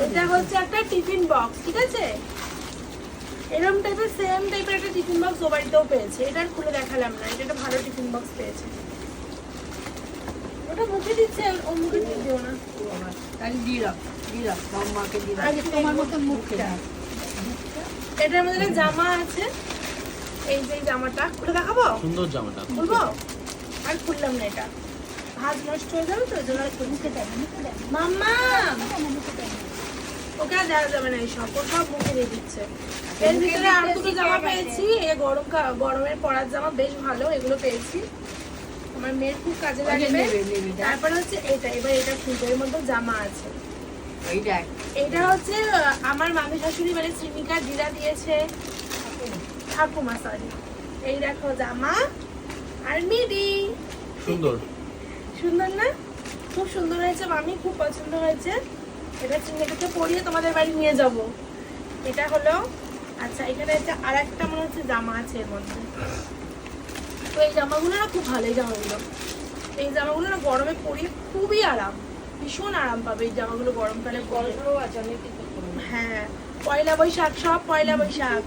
এটা হচ্ছে একটা টিফিন বক্স, ঠিক আছে? এরকম টাইপের সেম টাইপের একটা টিফিন বক্স ও বাড়িতেও পেয়েছে। এটা আর খুলে দেখালাম না, এটা একটা ভালো টিফিন বক্স পেয়েছে। ওটা মুখে দিচ্ছে, ও মুখে দিও না, তাহলে দিয়ে দাও, দিয়ে দাও, মাম্মাকে দিয়ে দাও। আগে তোমার মতো মুখটা। এটার মধ্যে একটা জামা আছে, এই যে এই জামাটা খুলে দেখাবো, সুন্দর জামাটা। খুলবো? আর খুললাম না, এটা হাত নষ্ট হয়ে যাবে তো, ওই জন্য আর খুলতে দেয় না। মাম্মা ওকে আর দেওয়া যাবে না, এইসব ও সব মুখে দিয়ে দিচ্ছে। এর ভিতরে আর দুটো জামা পেয়েছি, এ গরমের পরার জামা বেশ ভালো, এগুলো পেয়েছি, আমার মেয়ের খুব কাজে লাগবে। তারপরে হচ্ছে এটা, এবার এটা খুলতে, এর মধ্যে জামা আছে। এটা হচ্ছে আমার মামি শাশুড়ি মানে শ্রীমিকা দিদা দিয়েছে, ঠাকুমা সরি। এই দেখো জামা আর মিডি, সুন্দর সুন্দর না? খুব সুন্দর হয়েছে, মামি খুব পছন্দ হয়েছে। এটা চিংড়িটাকে পরিয়ে তোমাদের বাড়ি নিয়ে যাব। এটা হলো, আচ্ছা এখানে একটা আর একটা মনে হচ্ছে জামা আছে এর মধ্যে। তো এই জামাগুলো না খুব ভালো, এই জামাগুলো, এই জামাগুলো না গরমে পরিয়ে খুবই আরাম, ভীষণ আরাম পাবে এই জামাগুলো গরমকালে পরলে। হ্যাঁ, পয়লা বৈশাখ, সব পয়লা বৈশাখ।